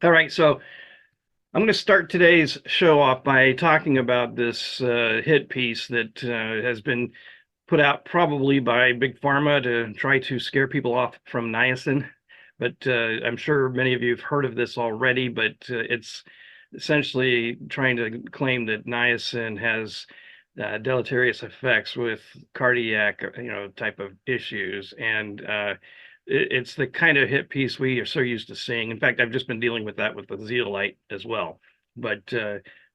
All right, so I'm going to start today's show off by talking about this hit piece that has been put out probably by Big Pharma to try to scare people off from niacin. But I'm sure many of you have heard of this already, but it's essentially trying to claim that niacin has deleterious effects with cardiac, type of issues. And it's the kind of hit piece we are so used to seeing. In fact, I've just been dealing with that with the zeolite as well. But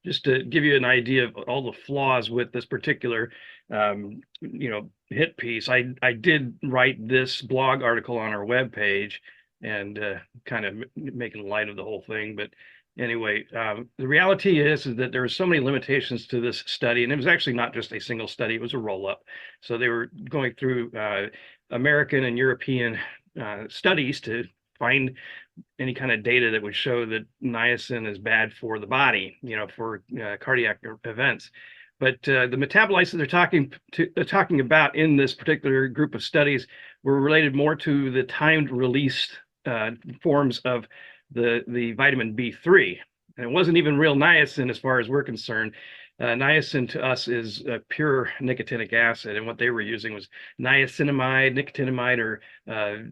just to give you an idea of all the flaws with this particular hit piece, I did write this blog article on our webpage and kind of making light of the whole thing. But anyway, the reality is that there are so many limitations to this study, and it was actually not just a single study; it was a roll-up. So they were going through American and European studies to find any kind of data that would show that niacin is bad for the body, for cardiac events. But the metabolites that they're talking about in this particular group of studies were related more to the timed release forms of the vitamin B3. And it wasn't even real niacin as far as we're concerned. Niacin to us is pure nicotinic acid, and what they were using was niacinamide, nicotinamide, or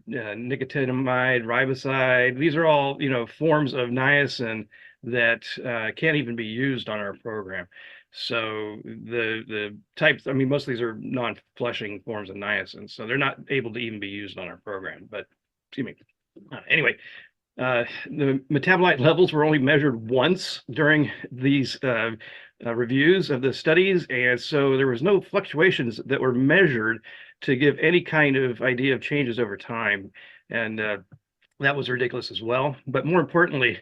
nicotinamide, riboside. These are all, forms of niacin that can't even be used on our program. So the types, I mean, most of these are non-flushing forms of niacin, so they're not able to even be used on our program. But excuse me. Anyway, the metabolite levels were only measured once during these reviews of the studies, and so there was no fluctuations that were measured to give any kind of idea of changes over time, and that was ridiculous as well. But more importantly,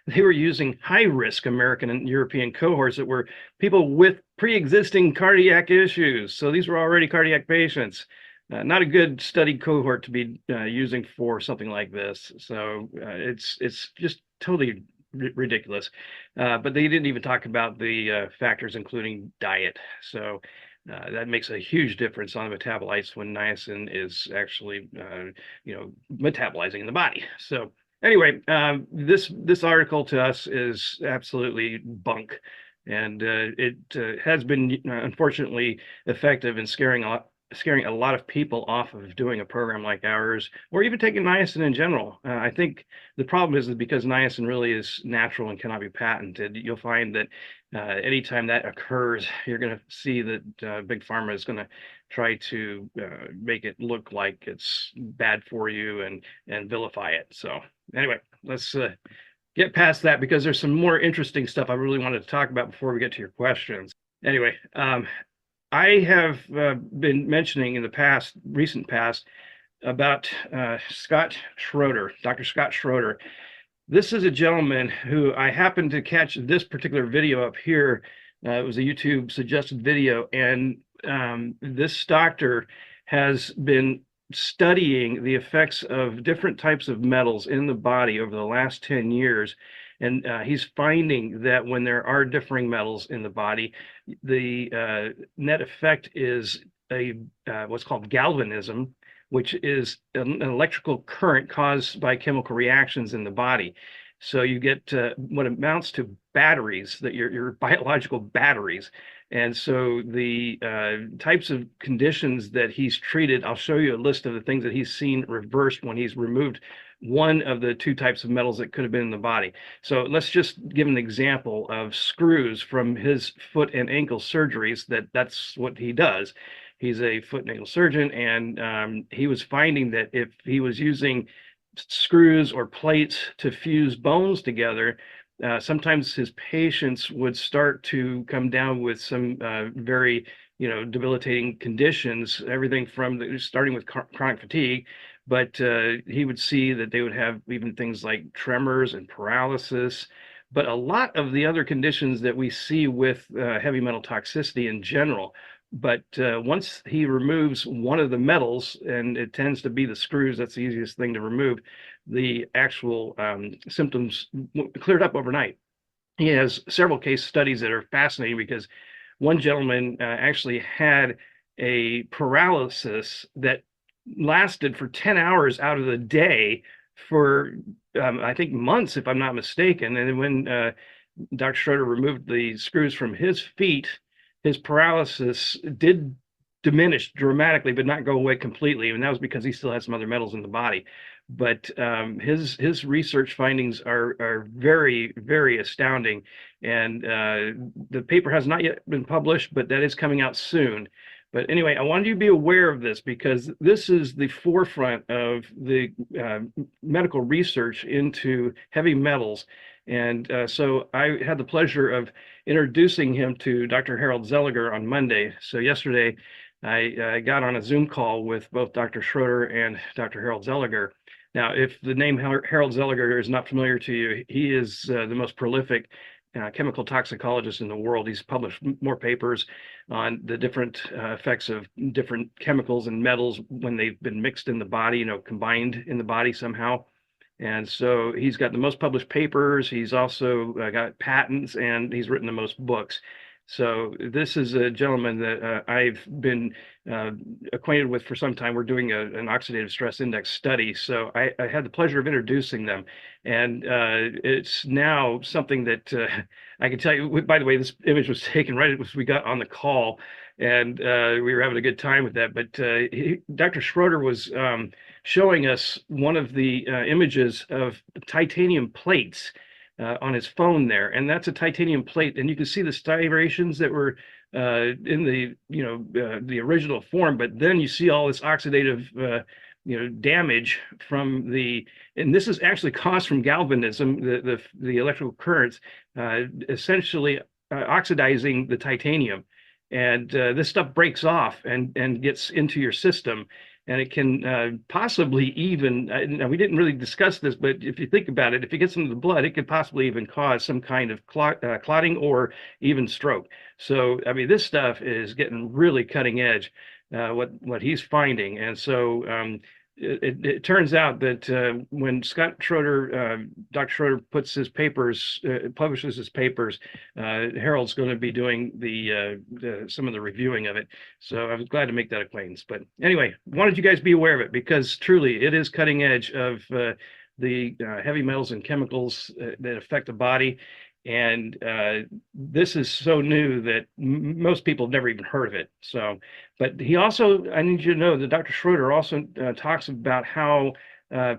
they were using high-risk American and European cohorts that were people with pre-existing cardiac issues. So these were already cardiac patients. Not a good study cohort to be using for something like this. So it's just totally ridiculous. But they didn't even talk about the factors, including diet. So that makes a huge difference on the metabolites when niacin is actually, metabolizing in the body. So anyway, this article to us is absolutely bunk, and it has been unfortunately effective in scaring a lot of people off of doing a program like ours, or even taking niacin in general. I think the problem is that because niacin really is natural and cannot be patented, you'll find that anytime that occurs, you're going to see that Big Pharma is going to try to make it look like it's bad for you and vilify it. So anyway, let's get past that because there's some more interesting stuff I really wanted to talk about before we get to your questions. Anyway, I have been mentioning in the recent past, about Scott Schroeder, Dr. Scott Schroeder. This is a gentleman who I happened to catch this particular video up here. It was a YouTube suggested video, and this doctor has been studying the effects of different types of metals in the body over the last 10 years. And he's finding that when there are differing metals in the body, the net effect is a what's called galvanism, which is an electrical current caused by chemical reactions in the body. So you get what amounts to batteries, that your biological batteries. And so the types of conditions that he's treated, I'll show you a list of the things that he's seen reversed when he's removed one of the two types of metals that could have been in the body. So let's just give an example of screws from his foot and ankle surgeries. That's what he does. He's a foot and ankle surgeon, and he was finding that if he was using screws or plates to fuse bones together, sometimes his patients would start to come down with some very, debilitating conditions, everything from starting with chronic fatigue. But he would see that they would have even things like tremors and paralysis. But a lot of the other conditions that we see with heavy metal toxicity in general. But once he removes one of the metals, and it tends to be the screws, that's the easiest thing to remove, the actual symptoms cleared up overnight. He has several case studies that are fascinating because one gentleman actually had a paralysis that lasted for 10 hours out of the day for I think months, if I'm not mistaken. And when Dr. Schroeder removed the screws from his feet, his paralysis did diminish dramatically, but not go away completely. And that was because he still had some other metals in the body. But his research findings are very, very astounding. And the paper has not yet been published, but that is coming out soon. But anyway, I wanted you to be aware of this because this is the forefront of the medical research into heavy metals. And so I had the pleasure of introducing him to Dr. Harold Zeliger on Monday. So yesterday, I got on a Zoom call with both Dr. Schroeder and Dr. Harold Zeliger. Now, if the name Harold Zeliger is not familiar to you, he is the most prolific chemical toxicologist in the world. He's published more papers on the different effects of different chemicals and metals when they've been mixed in the body, combined in the body somehow. And so he's got the most published papers. He's also got patents, and he's written the most books. So this is a gentleman that I've been acquainted with for some time. We're doing an oxidative stress index study. So I had the pleasure of introducing them. And it's now something that I can tell you, by the way, this image was taken right as we got on the call, and we were having a good time with that. But Dr. Schroeder was showing us one of the images of titanium plates on his phone there, and that's a titanium plate, and you can see the striations that were in the original form, but then you see all this oxidative damage from and this is actually caused from galvanism, the electrical currents essentially oxidizing the titanium, and this stuff breaks off and gets into your system. And it can possibly even, now we didn't really discuss this, but if you think about it, if it gets into the blood, it could possibly even cause some kind of clotting or even stroke. So, I mean, this stuff is getting really cutting edge, what he's finding. And so it turns out that when Scott Schroeder, Dr. Schroeder puts his papers, publishes his papers, Harold's going to be doing some of the reviewing of it. So I was glad to make that acquaintance. But anyway, wanted you guys to be aware of it because truly it is cutting edge of the heavy metals and chemicals that affect the body. And this is so new that most people have never even heard of it. So, but he also, I need you to know that Dr. Schroeder also talks about how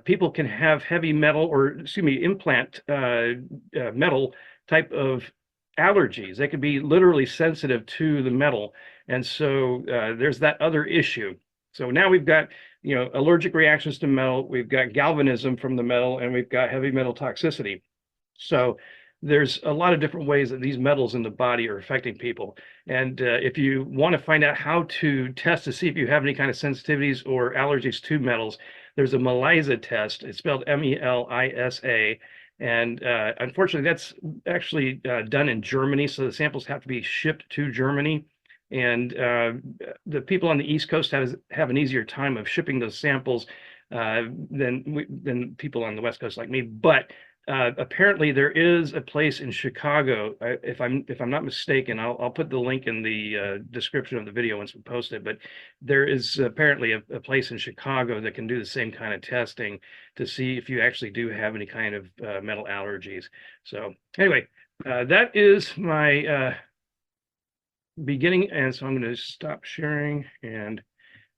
people can have heavy metal, or excuse me, implant metal type of allergies. They could be literally sensitive to the metal. And so there's that other issue. So now we've got, allergic reactions to metal, we've got galvanism from the metal, and we've got heavy metal toxicity. So there's a lot of different ways that these metals in the body are affecting people. And if you want to find out how to test to see if you have any kind of sensitivities or allergies to metals, there's a MELISA test. It's spelled MELISA. And unfortunately, that's actually done in Germany. So the samples have to be shipped to Germany. And the people on the East Coast have an easier time of shipping those samples than people on the West Coast like me. But apparently there is a place in Chicago, if I'm not mistaken. I'll put the link in the description of the video once we post it, but there is apparently a place in Chicago that can do the same kind of testing to see if you actually do have any kind of metal allergies. So anyway, that is my beginning, and so I'm going to stop sharing and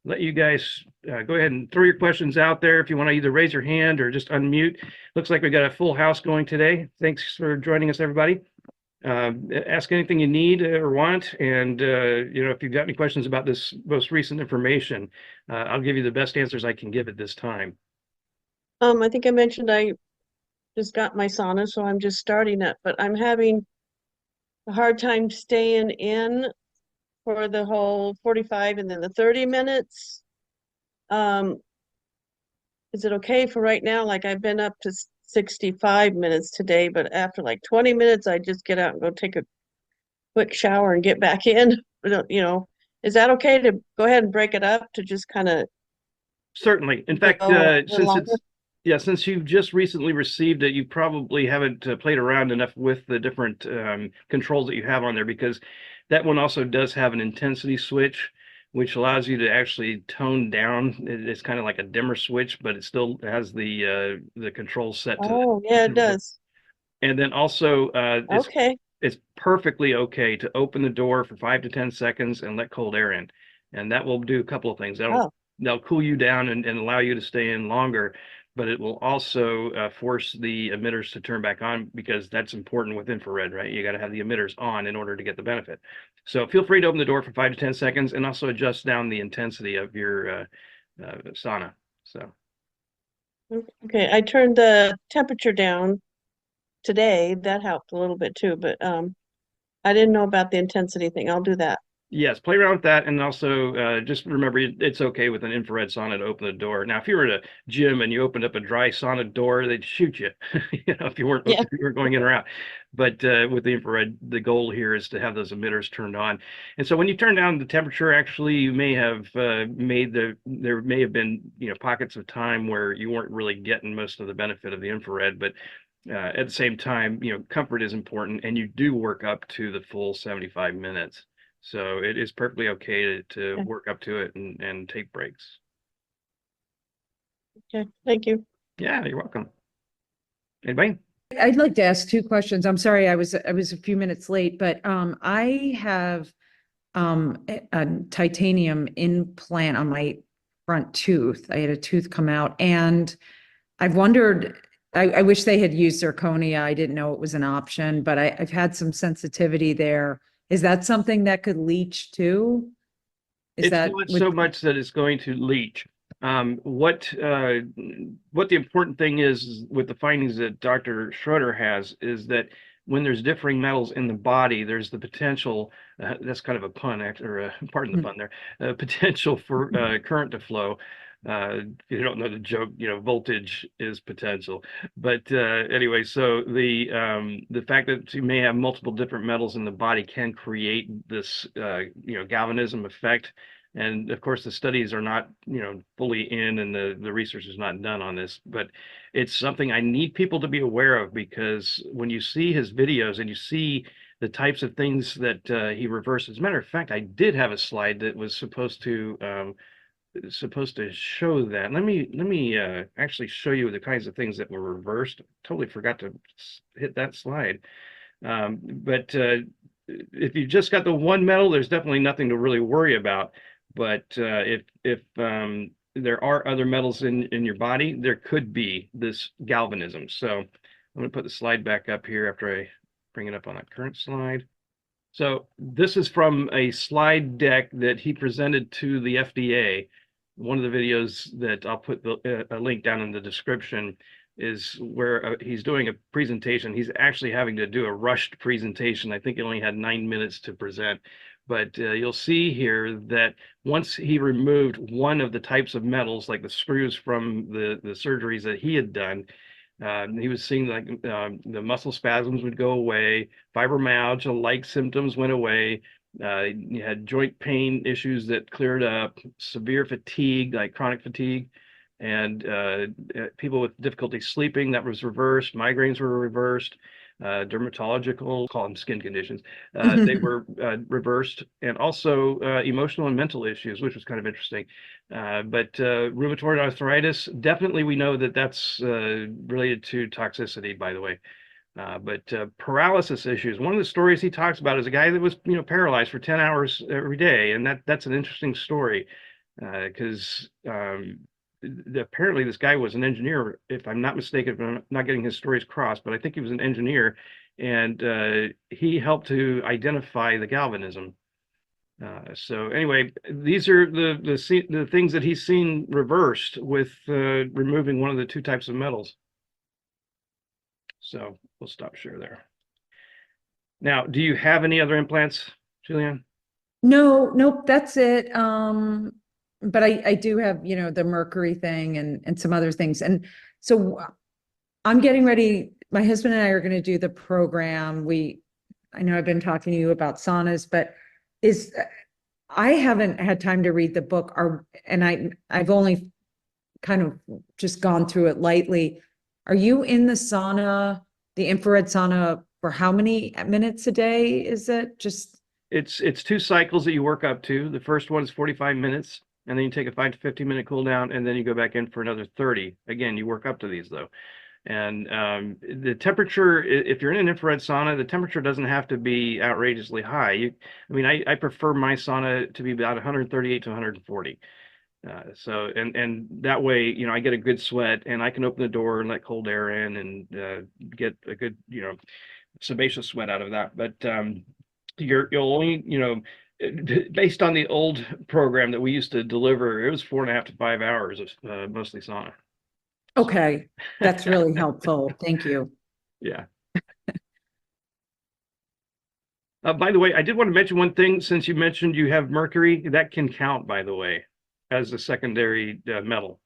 let you guys go ahead and throw your questions out there if you want to either raise your hand or just unmute. Looks like we got a full house going today. Thanks for joining us, everybody. Ask anything you need or want, and if you've got any questions about this most recent information, I'll give you the best answers I can give at this time. I think I mentioned I just got my sauna, so I'm just starting it, but I'm having a hard time staying in for the whole 45 and then the 30 minutes. Is it okay for right now? Like, I've been up to 65 minutes today, but after like 20 minutes, I just get out and go take a quick shower and get back in. Is that okay to go ahead and break it up to just kind of? Certainly. In fact, since you've just recently received it, you probably haven't played around enough with the different controls that you have on there, because that one also does have an intensity switch. which allows you to actually tone down. It's kind of like a dimmer switch, but it still has the control set to Oh, yeah, it the. does. And then also, Okay. it's perfectly okay to open the door for 5 to 10 seconds and let cold air in, and that will do a couple of things. Oh, That'll cool you down and allow you to stay in longer, but it will also force the emitters to turn back on, because that's important with infrared, right? You got to have the emitters on in order to get the benefit. So feel free to open the door for 5 to 10 seconds, and also adjust down the intensity of your sauna. So. okay. I turned the temperature down today. That helped a little bit too, but I didn't know about the intensity thing. I'll do that. Yes, play around with that, and also just remember it's okay with an infrared sauna to open the door. Now, if you were at a gym and you opened up a dry sauna door, they'd shoot you, if you weren't Yeah. going in or out. But with the infrared, the goal here is to have those emitters turned on. And so when you turn down the temperature, actually, you may have there may have been pockets of time where you weren't really getting most of the benefit of the infrared, but at the same time, comfort is important, and you do work up to the full 75 minutes. So it is perfectly okay to Okay. work up to it and take breaks. Okay. Thank you. Yeah, you're welcome. Anybody? I'd like to ask two questions. I'm sorry, I was a few minutes late, but I have a titanium implant on my front tooth. I had a tooth come out, and I've wondered, I wish they had used zirconia. I didn't know it was an option, but I've had some sensitivity there. Is that something that could leach too? Is It's that not so much that it's going to leach. What the important thing is with the findings that Dr. Schroeder has is that when there's differing metals in the body, there's the potential, that's kind of a pun, or pardon the pun there, potential for current to flow. If you don't know the joke, voltage is potential. But anyway, so the fact that you may have multiple different metals in the body can create this galvanism effect. And of course, the studies are not fully in, and the research is not done on this, but it's something I need people to be aware of, because when you see his videos and you see the types of things that he reverses. As a matter of fact, I did have a slide that was supposed to show that. Let me actually show you the kinds of things that were reversed. Totally forgot to hit that slide. But if you just got the one metal, there's definitely nothing to really worry about. But if there are other metals in your body, there could be this galvanism. So I'm going to put the slide back up here after I bring it up on that current slide. So this is from a slide deck that he presented to the FDA. One of the videos that I'll put a link down in the description is where he's doing a presentation. He's actually having to do a rushed presentation. I think he only had 9 minutes to present. But you'll see here that once he removed one of the types of metals, like the screws from the surgeries that he had done, he was seeing like the muscle spasms would go away, fibromyalgia-like symptoms went away. You had joint pain issues that cleared up, severe fatigue, like chronic fatigue, and people with difficulty sleeping, that was reversed. Migraines were reversed. Dermatological, call them skin conditions, they were reversed, and also emotional and mental issues, which was kind of interesting. But rheumatoid arthritis, definitely we know that that's related to toxicity, by the way. But paralysis issues, one of the stories he talks about is a guy that was paralyzed for 10 hours every day, and that's an interesting story, because apparently this guy was an engineer, if I'm not mistaken, if I'm not getting his stories crossed, but I think he was an engineer, and he helped to identify the galvanism. So anyway, these are the things that he's seen reversed with removing one of the two types of metals. So we'll stop share there. Now, do you have any other implants, Julianne? No, nope, that's it. But I do have, the mercury thing and some other things. And so I'm getting ready. My husband and I are going to do the program. I know I've been talking to you about saunas, but I haven't had time to read the book, and I've only kind of just gone through it lightly. Are you in the sauna, the infrared sauna, for how many minutes a day is it? Just It's 2 cycles that you work up to. The first one is 45 minutes, and then you take a 5 to 15-minute cool down, and then you go back in for another 30. Again, you work up to these though. And the temperature, if you're in an infrared sauna, the temperature doesn't have to be outrageously high. I prefer my sauna to be about 138 to 140. And that way, I get a good sweat, and I can open the door and let cold air in, and get a good, sebaceous sweat out of that. But you'll only, based on the old program that we used to deliver, it was 4.5 to 5 hours of mostly sauna. Okay, that's really helpful. Thank you. Yeah. By the way, I did want to mention one thing. Since you mentioned you have mercury, that can count, by the way, as a secondary metal.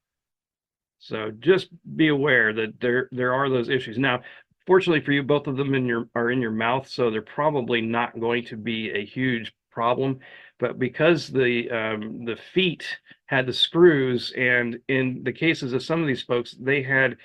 So just be aware that there are those issues. Now, fortunately for you, both of them are in your mouth, so they're probably not going to be a huge problem. But because the feet had the screws, and in the cases of some of these folks, they had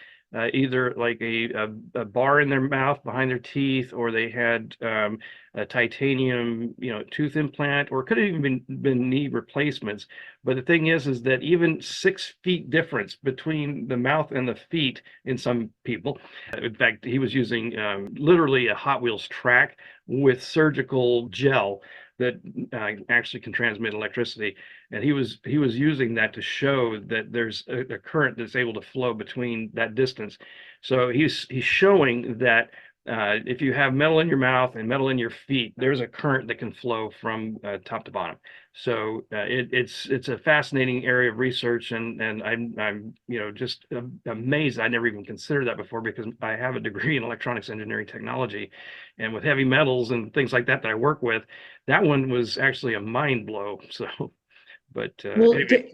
either like a bar in their mouth behind their teeth, or they had a titanium, tooth implant, or it could have even been knee replacements. But the thing is that even 6 feet difference between the mouth and the feet in some people. In fact, he was using literally a Hot Wheels track with surgical gel that actually can transmit electricity, and he was using that to show that there's a current that's able to flow between that distance. So he's showing that if you have metal in your mouth and metal in your feet, there's a current that can flow from top to bottom. So it's a fascinating area of research, and I'm just amazed. I never even considered that before, because I have a degree in electronics engineering technology, and with heavy metals and things like that I work with, that one was actually a mind blow. So, but Well, anyway.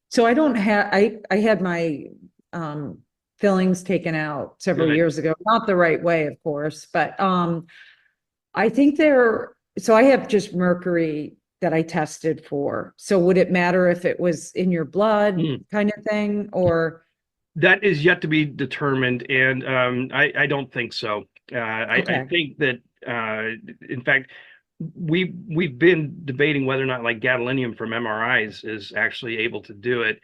so I don't have, I had my fillings taken out several Good. years ago, not the right way, of course, but I think so I have just mercury that I tested for. So would it matter if it was in your blood kind of thing, or? That is yet to be determined, and I don't think so. I think that in fact, we've been debating whether or not like gadolinium from MRIs is actually able to do it.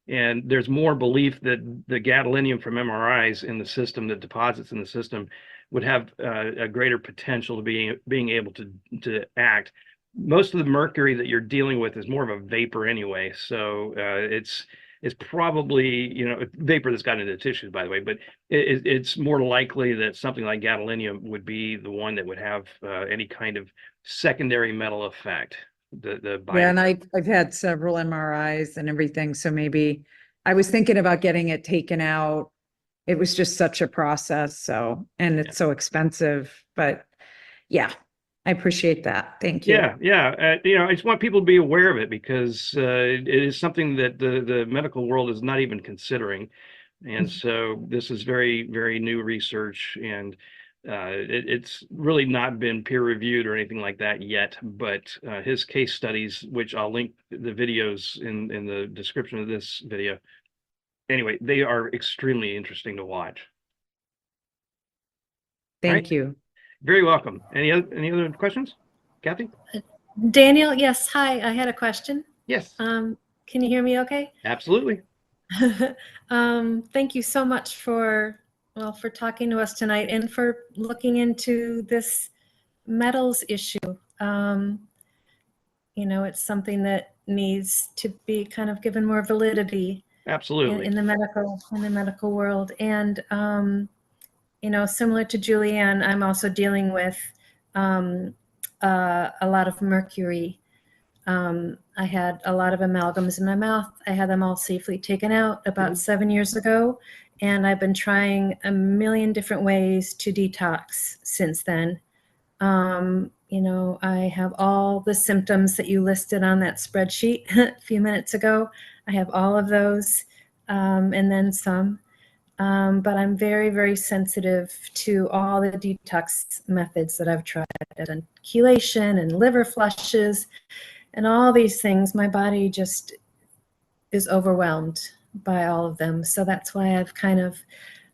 And there's more belief that the gadolinium from MRIs in the system, that deposits in the system, would have a greater potential to being able to act. Most of the mercury that you're dealing with is more of a vapor anyway, so it's probably vapor that's got into tissues, by the way, but it's more likely that something like gadolinium would be the one that would have any kind of secondary metal effect. Yeah, and I've had several MRIs and everything, so maybe I was thinking about getting it taken out. It was just such a process, so, and it's so expensive, but yeah, I appreciate that. Thank you. Yeah. I just want people to be aware of it, because it is something that the medical world is not even considering. And so this is very, very new research, and it's really not been peer reviewed or anything like that yet. But his case studies, which I'll link the videos in the description of this video. Anyway, they are extremely interesting to watch. Thank you. Very welcome. Any other questions, Kathy? Daniel, yes. Hi, I had a question. Yes. Can you hear me okay? Absolutely. Thank you so much for talking to us tonight, and for looking into this metals issue. It's something that needs to be kind of given more validity. Absolutely. In the medical world. And similar to Julianne, I'm also dealing with a lot of mercury. I had a lot of amalgams in my mouth. I had them all safely taken out about 7 years ago, and I've been trying a million different ways to detox since then. I have all the symptoms that you listed on that spreadsheet a few minutes ago. I have all of those, and then some. But I'm very, very sensitive to all the detox methods that I've tried, and chelation and liver flushes and all these things. My body just is overwhelmed by all of them. So that's why I've kind of,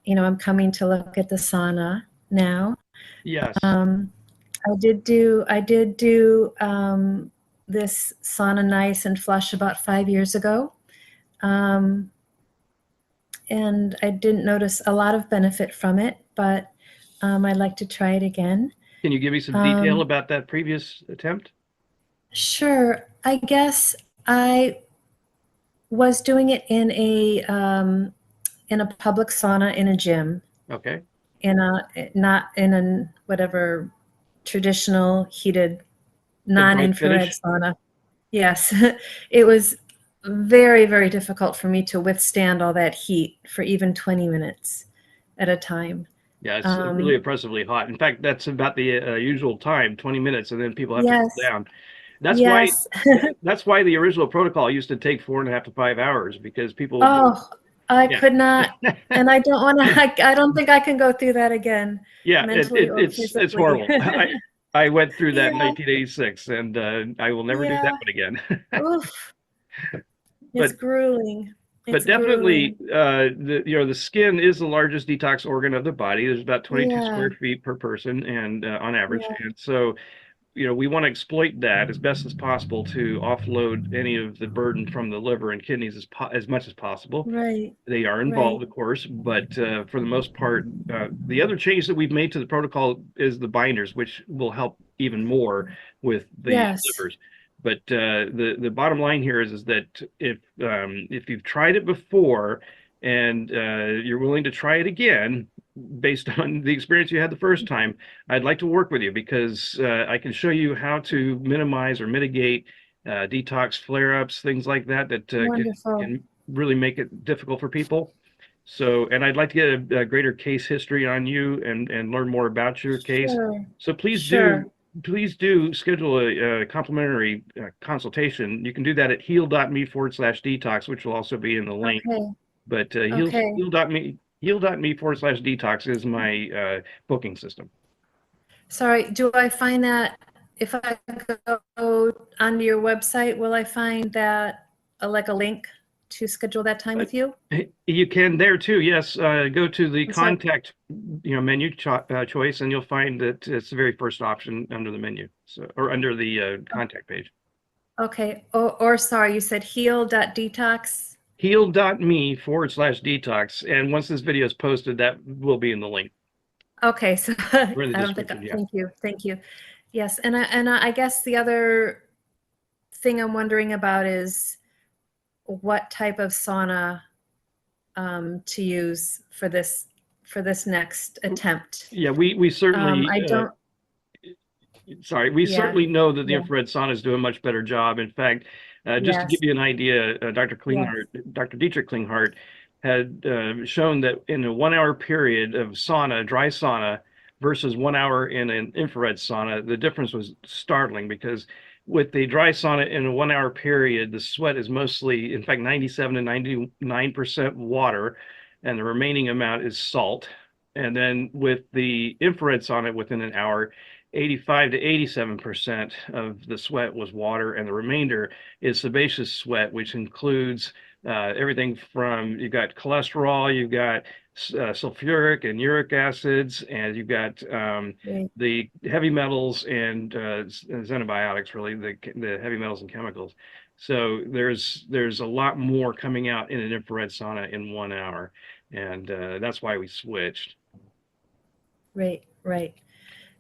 I'm coming to look at the sauna now. Yes. I did do this sauna niacin flush about 5 years ago. And I didn't notice a lot of benefit from it, but I'd like to try it again. Can you give me some detail about that previous attempt? Sure. I guess I was doing it in a public sauna in a gym, Okay. not in a whatever traditional heated bright non-infrared finish? sauna. Yes, it was very, very difficult for me to withstand all that heat for even 20 minutes at a time. Yeah, it's really oppressively hot. In fact, that's about the usual time, 20 minutes, and then people have to Yes, cool down. That's why yes. that's why the original protocol used to take 4.5 to 5 hours, because people would Oh, I yeah. could not, and I don't want to. I don't think I can go through that again, Yeah, mentally or it's physically. horrible. I went through that in Yeah, 1986, and I will never do that yeah. one again. Oof, it's But grueling. It's definitely, grueling. the skin is the largest detox organ of the body. There's about 22 Yeah, square feet per person, and on average, yeah, and so we want to exploit that as best as possible to offload any of the burden from the liver and kidneys as much as possible. right, They are right. involved, of course, but for the most part, the other change that we've made to the protocol is the binders, which will help even more with the Yes, livers. But the bottom line here is that if you've tried it before and you're willing to try it again based on the experience you had the first time, I'd like to work with you, because I can show you how to minimize or mitigate detox flare-ups, things like that, that wonderful. can really make it difficult for people. So, and I'd like to get a greater case history on you and learn more about your case. Sure, So sure. please do schedule a complimentary consultation. You can do that at heal.me/detox, which will also be in the link. Okay, But okay. heal.me/detox is my booking system. Sorry, do I find that if I go onto your website, will I find that like a link to schedule that time with you? You can there too. Yes, go to the I'm sorry. contact, menu choice, and you'll find that it's the very first option under the menu, so or under the contact page. Okay, or sorry, you said heal.detox? Heal.me/detox, and once this video is posted, that will be in the link Okay, so or in the I don't think, description. Yeah. thank you. Yes, and I guess the other thing I'm wondering about is what type of sauna to use for this next attempt. Yeah, we certainly I don't, we yeah, certainly know that the yeah, infrared sauna is doing a much better job. In fact, just to yes, give you an idea, yes, Dr. Dietrich Klinghardt had shown that in a 1 hour period of sauna, dry sauna, versus 1 hour in an infrared sauna, the difference was startling, because with the dry sauna in a 1 hour period, the sweat is mostly, in fact, 97 to 99% water, and the remaining amount is salt. And then with the infrared sauna within an hour, 85 to 87% of the sweat was water, and the remainder is sebaceous sweat, which includes everything from, you've got cholesterol, you've got sulfuric and uric acids, and you've got right. the heavy metals and xenobiotics, really, the heavy metals and chemicals. So there's a lot more coming out in an infrared sauna in 1 hour, and that's why we switched. Right, right.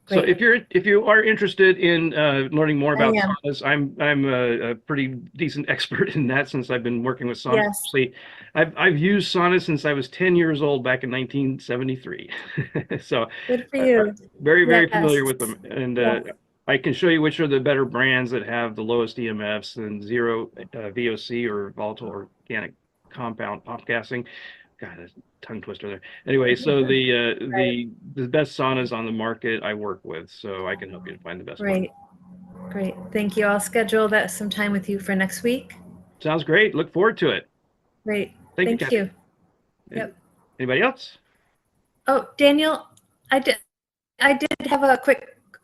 So Great. if you are interested in learning more I about am. saunas, I'm a pretty decent expert in that, since I've been working with saunas. Yes. Actually, I've used saunas since I was 10 years old back in 1973. So Good for you. very Yes. familiar with them, and Yes. I can show you which are the better brands that have the lowest EMFs and zero VOC, or volatile organic compound off gassing. God, that's a tongue twister there. Anyway, so Right. the best saunas on the market I work with, so I can help you to find the best one. Great. Great. Thank you. I'll schedule that some time with you for next week. Sounds great. Look forward to it. Great. Thank you, Thank Kathy. you. Yep. Anybody else? Oh, Daniel, I did have a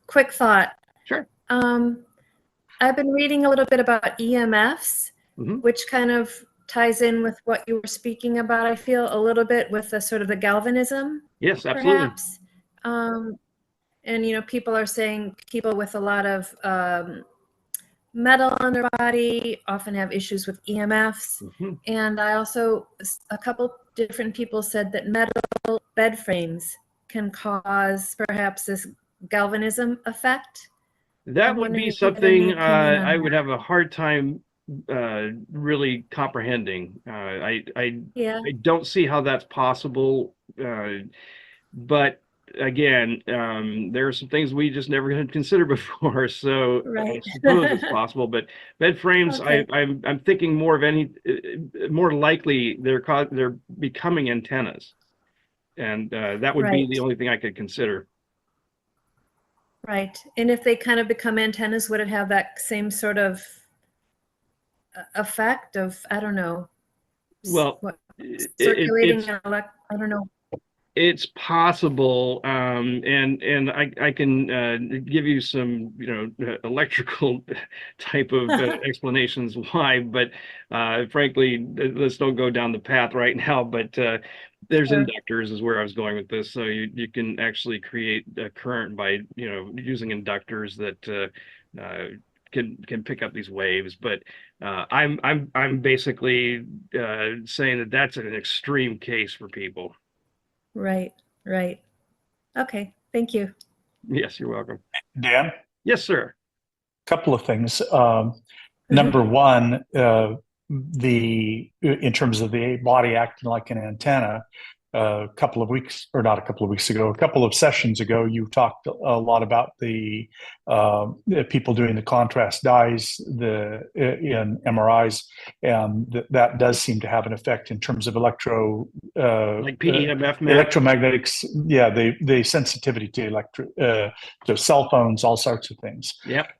quick thought. Sure. I've been reading a little bit about EMFs, Mhm. which kind of ties in with what you were speaking about, I feel, a little bit with the sort of the galvanism, Yes, absolutely. perhaps. Um, And, you know, people are saying people with a lot of metal in their body often have issues with EMFs. Mhm. And I also, a couple different people said that metal bed frames can cause perhaps this galvanism effect. That I'm would wondering be if you have any something opinion on I would that. have a hard time really comprehending. Yeah, I don't see how that's possible. But again, there are some things we just never had considered before. So I right. suppose it's possible. But bed frames, Okay, I'm thinking more of any more likely they're becoming antennas, and that would be right, the only thing I could consider. right. And if they kind of become antennas, would it have that same sort of effect of, I don't know, Well, what, circulating it's I don't know. it's possible, and I can give you some, electrical type of explanations why, but frankly, let's don't go down the path right now. But there's Sure. inductors is where I was going with this. So you can actually create a current by, using inductors that can pick up these waves. But I'm basically saying that that's an extreme case for people. Right, right. Okay, thank you. Yes, you're welcome. Dan, Yes, sir. couple of things. Number one, in terms of the body acting like an antenna, a couple of weeks, or not a couple of weeks ago, a couple of sessions ago, you talked a lot about the people doing the contrast dyes in MRIs, and that does seem to have an effect in terms of Like PEMF map. electromagnetics. Yeah, the sensitivity to cell phones, all sorts of things. Yep.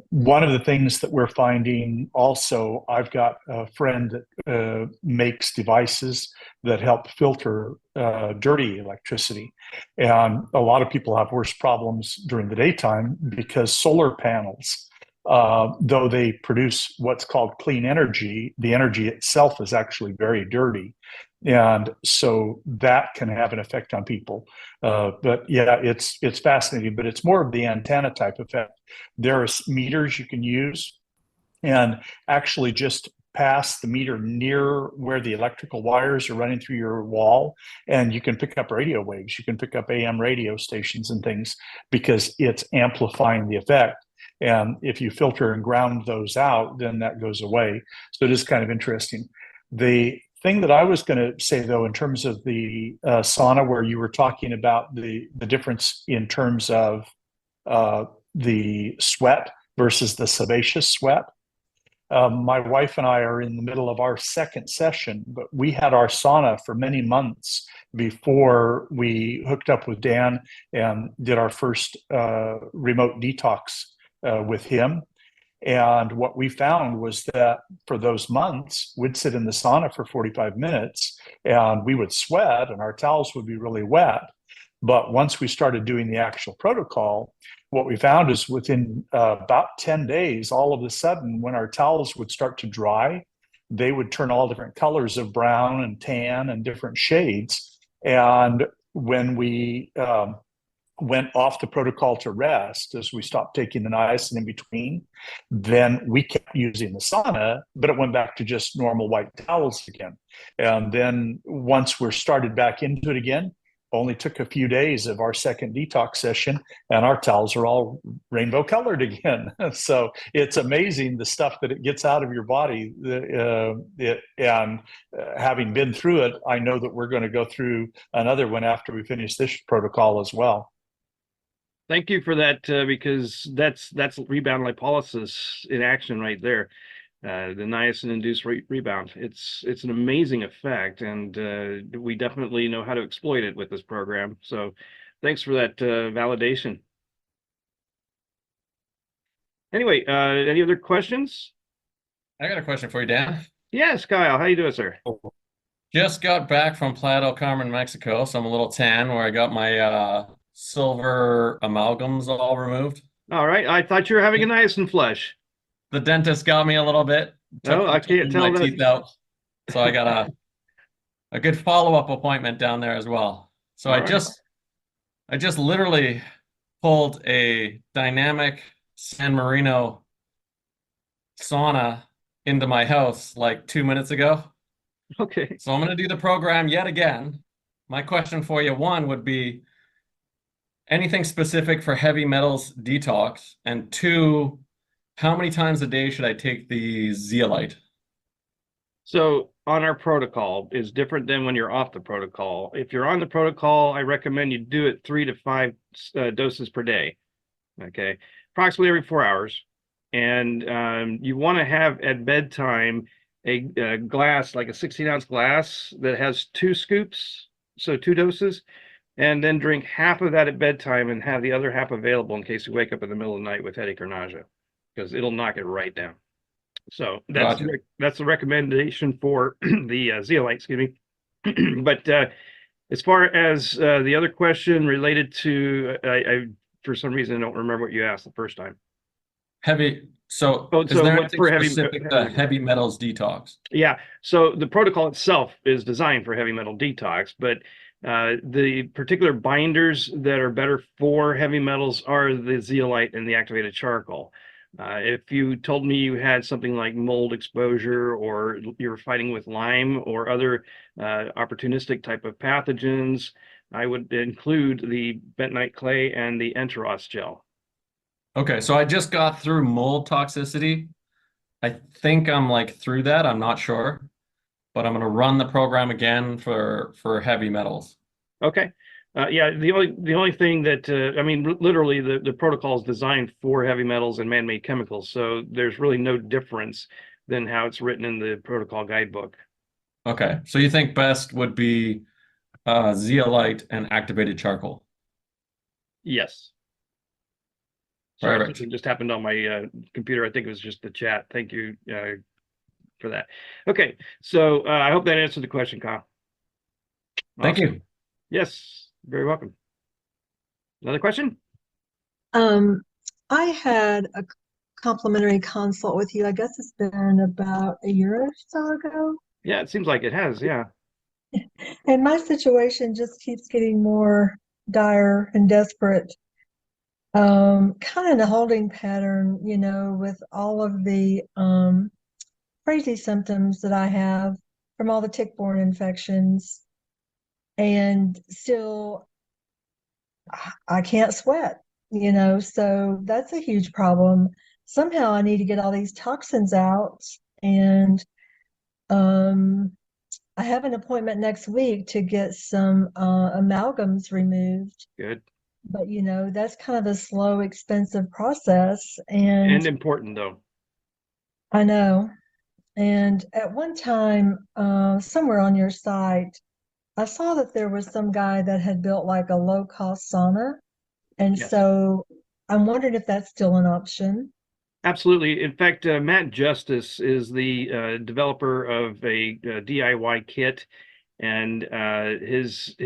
One of the things that we're finding also, I've got a friend that makes devices that help filter dirty electricity. And a lot of people have worse problems during the daytime because solar panels, though they produce what's called clean energy, the energy itself is actually very dirty. And so that can have an effect on people. But yeah, it's fascinating, but it's more of the antenna type effect. There are meters you can use and actually just pass the meter near where the electrical wires are running through your wall, and you can pick up radio waves. You can pick up AM radio stations and things because it's amplifying the effect. And if you filter and ground those out, then that goes away. So it is kind of interesting. The thing that I was going to say, though, in terms of the sauna, where you were talking about the difference in terms of the sweat versus the sebaceous sweat. My wife and I are in the middle of our second session, but we had our sauna for many months before we hooked up with Dan and did our first remote detox with him. And what we found was that for those months, we'd sit in the sauna for 45 minutes and we would sweat and our towels would be really wet. But once we started doing the actual protocol, what we found is within about 10 days, all of a sudden, when our towels would start to dry, they would turn all different colors of brown and tan and different shades. And when we went off the protocol to rest, as we stopped taking the niacin in between, then we kept using the sauna, but it went back to just normal white towels again. And then once we're started back into it again, only took a few days of our second detox session and our towels are all rainbow colored again. So it's amazing the stuff that it gets out of your body. And having been through it, I know that we're going to go through another one after we finish this protocol as well. Thank you for that, because that's rebound lipolysis in action right there. The niacin-induced rebound. It's an amazing effect, and we definitely know how to exploit it with this program. So, thanks for that validation. Anyway, any other questions? I got a question for you, Dan. Yes, Kyle. How you doing, sir? Just got back from Playa del Carmen, Mexico, so I'm a little tan where I got my silver amalgams all removed. All right. I thought you were having a niacin flush. The dentist got me a little bit. No, I can't tell my that. teeth out. So I got a good follow-up appointment down there as well. So All I right. just literally pulled a dynamic San Marino sauna into my house like 2 minutes ago. Okay. So I'm going to do the program yet again. My question for you, one, would be anything specific for heavy metals detox? And two, how many times a day should I take the zeolite? So on our protocol is different than when you're off the protocol. If you're on the protocol, I recommend you do it 3 to 5 doses per day. Okay, approximately every 4 hours. And you want to have at bedtime a glass, like a 16-ounce glass that has 2 scoops, so 2 doses, and then drink half of that at bedtime and have the other half available in case you wake up in the middle of the night with headache or nausea, because it'll knock it right down. So Gotcha. that's the recommendation for the zeolite, excuse me. But as far as the other question related to, I for some reason I don't remember what you asked the first time. Heavy. So Oh, is so there what anything for heavy? specific to heavy metals detox? Yeah. So the protocol itself is designed for heavy metal detox, but the particular binders that are better for heavy metals are the zeolite and the activated charcoal. If you told me you had something like mold exposure, or you're fighting with Lyme or other opportunistic type of pathogens, I would include the bentonite clay and the enteros gel. Okay, so I just got through mold toxicity. I think I'm like through that. I'm not sure, but I'm going to run the program again for heavy metals. Okay. Yeah, the only thing that I mean, literally the protocol is designed for heavy metals and man-made chemicals, so there's really no difference than how it's written in the protocol guidebook. Okay, so you think best would be zeolite and activated charcoal. Yes. Sorry, Perfect. something just happened on my computer. I think it was just the chat. Thank you for that. Okay, so I hope that answered the question, Kyle. Thank Awesome. you. Yes, very welcome. Another question? I had a complimentary consult with you. I guess it's been about a year or so ago. Yeah, it seems like it has. Yeah. And my situation just keeps getting more dire and desperate. Kind of in a holding pattern, with all of the crazy symptoms that I have from all the tick-borne infections. And still, I can't sweat, so that's a huge problem. Somehow I need to get all these toxins out, and I have an appointment next week to get some amalgams removed. Good. But that's kind of a slow, expensive process, And and important though. I know. And at one time, somewhere on your site, I saw that there was some guy that had built like a low-cost sauna. And Yes. so I'm wondering if that's still an option. Absolutely. In fact, Matt Justice is the developer of a DIY kit, and his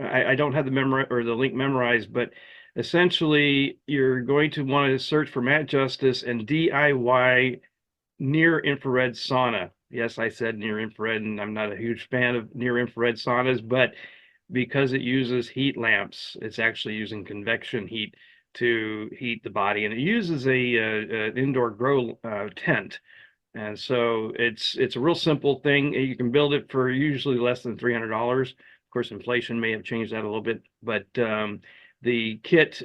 I don't have the memory or the link memorized, but essentially you're going to want to search for Matt Justice and DIY near infrared sauna. Yes, I said near infrared, and I'm not a huge fan of near infrared saunas, but because it uses heat lamps, it's actually using convection heat to heat the body, and it uses an indoor grow tent. And so it's a real simple thing. You can build it for usually less than $300. Of course, inflation may have changed that a little bit, but the kit,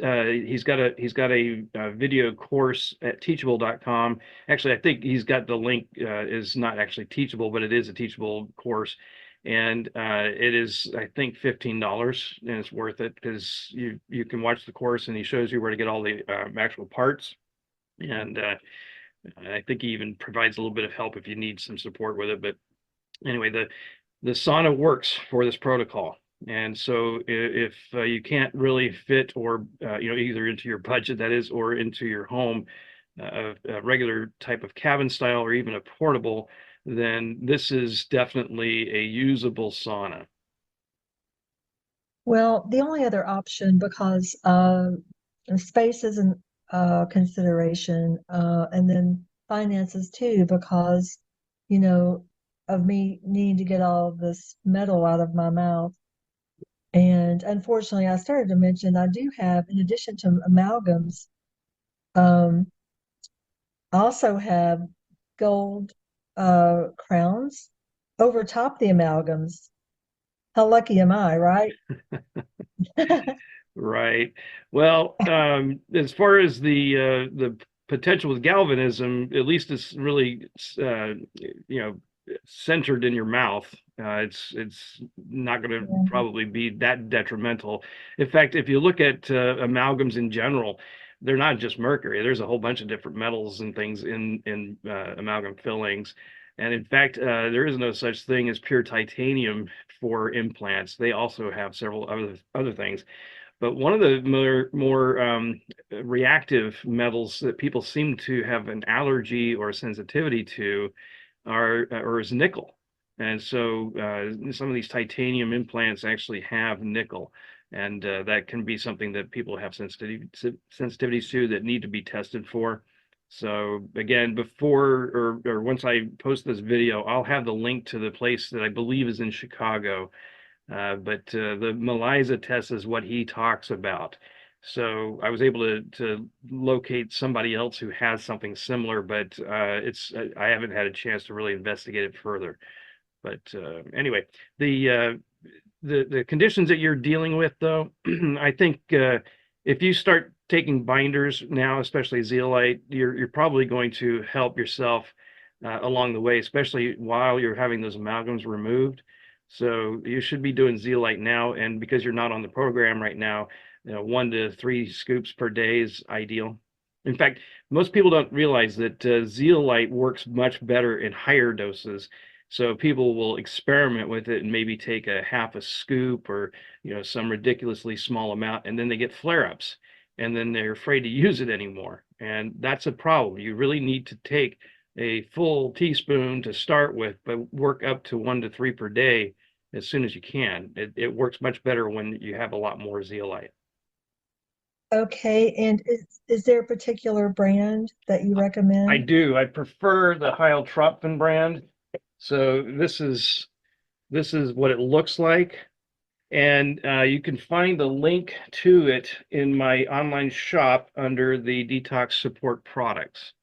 he's got a video course at teachable.com. Actually, I think he's got the link is not actually Teachable, but it is a Teachable course. And it is, I think, $15, and it's worth it because you can watch the course and he shows you where to get all the actual parts. And I think he even provides a little bit of help if you need some support with it. But anyway, the sauna works for this protocol. And so if you can't really fit or either into your budget, that is, or into your home, a regular type of cabin style or even a portable, then this is definitely a usable sauna. Well, the only other option, because space is a consideration, and then finances too, because, of me needing to get all this metal out of my mouth. And unfortunately, I started to mention I do have, in addition to amalgams, um, I also have gold crowns over top the amalgams. How lucky am I, right? Right. Well, as far as the potential with galvanism, at least it's really you know centered in your mouth. It's not going to Yeah. probably be that detrimental. In fact, if you look at amalgams in general, they're not just mercury. There's a whole bunch of different metals and things in amalgam fillings. And in fact, there is no such thing as pure titanium for implants. They also have several other things. But one of the more reactive metals that people seem to have an allergy or sensitivity to or is nickel. And so some of these titanium implants actually have nickel, and that can be something that people have sensitivities to that need to be tested for. So again, before or once I post this video, I'll have the link to the place that I believe is in Chicago, but the Melisa test is what he talks about. So I was able to locate somebody else who has something similar, but I haven't had a chance to really investigate it further. But anyway, the conditions that you're dealing with, though, I think if you start taking binders now, especially zeolite, you're probably going to help yourself along the way, especially while you're having those amalgams removed. So you should be doing zeolite now, and because you're not on the program right now, 1 to 3 scoops per day is ideal. In fact, most people don't realize that zeolite works much better in higher doses. So people will experiment with it and maybe take a half a scoop or some ridiculously small amount, and then they get flare-ups, and then they're afraid to use it anymore. And that's a problem. You really need to take a full teaspoon to start with, but work up to 1 to 3 per day as soon as you can. It works much better when you have a lot more zeolite. Okay, and is there a particular brand that you recommend? I do. I prefer the Heiltropfen brand. So this is what it looks like. And you can find the link to it in my online shop under the detox support products.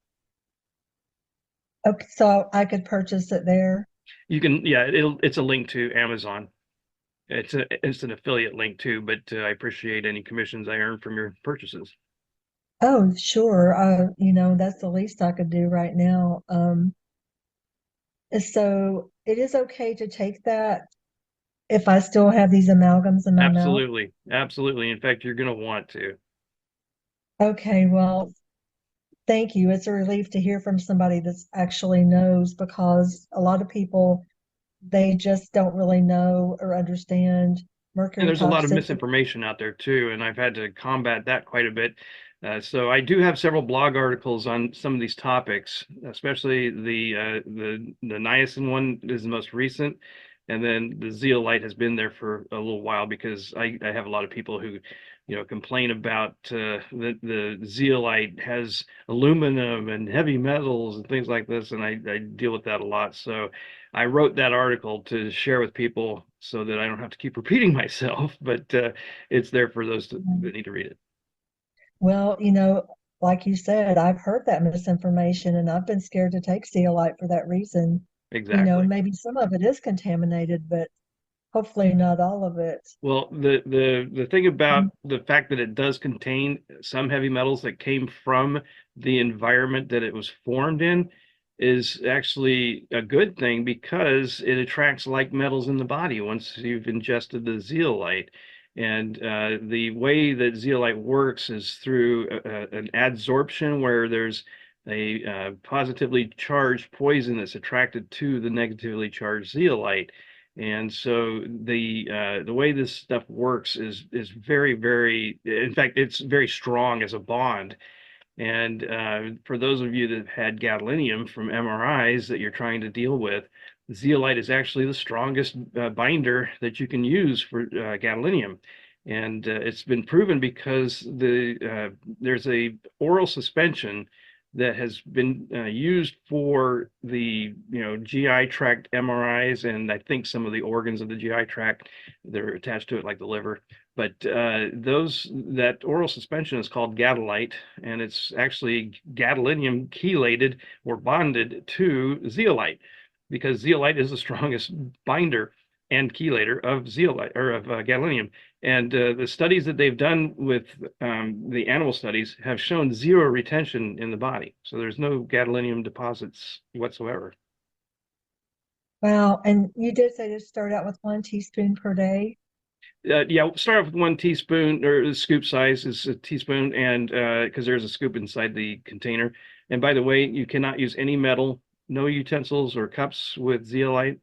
Okay, so I could purchase it there. You can, yeah, it's a link to Amazon. It's an affiliate link too, but I appreciate any commissions I earn from your purchases. Oh, sure. That's the least I could do right now. So it is okay to take that if I still have these amalgams in my mouth? Absolutely, absolutely. In fact, you're going to want to. Okay, well, thank you. It's a relief to hear from somebody that actually knows, because a lot of people, they just don't really know or understand And mercury there's a lot of toxicity. misinformation out there too, and I've had to combat that quite a bit. So I do have several blog articles on some of these topics, especially the niacin one is the most recent, and then the zeolite has been there for a little while because I have a lot of people who complain about the zeolite has aluminum and heavy metals and things like this, and I deal with that a lot. So I wrote that article to share with people so that I don't have to keep repeating myself, but it's there for those that need to read it. Well, like you said, I've heard that misinformation and I've been scared to take zeolite for that reason. Exactly. Maybe some of it is contaminated, but hopefully not all of it. Well, the thing about the fact that it does contain some heavy metals that came from the environment that it was formed in is actually a good thing because it attracts like metals in the body once you've ingested the zeolite. And the way that zeolite works is through an adsorption where there's a positively charged poison that's attracted to the negatively charged zeolite. And so the way this stuff works is very, very, in fact, it's very strong as a bond. And for those of you that have had gadolinium from MRIs that you're trying to deal with, zeolite is actually the strongest binder that you can use for gadolinium. And it's been proven because there's a oral suspension that has been used for the GI tract MRIs, and I think some of the organs of the GI tract that are attached to it, like the liver. But that oral suspension is called Gadolite, and it's actually gadolinium chelated or bonded to zeolite, because zeolite is the strongest binder and chelator of zeolite or of gadolinium. And the studies that they've done with the animal studies have shown zero retention in the body. So there's no gadolinium deposits whatsoever. Wow. And you did say to start out with 1 teaspoon per day. Yeah, start off with 1 teaspoon, or the scoop size is a teaspoon, and because there's a scoop inside the container. And by the way, you cannot use any metal, no utensils or cups with zeolite.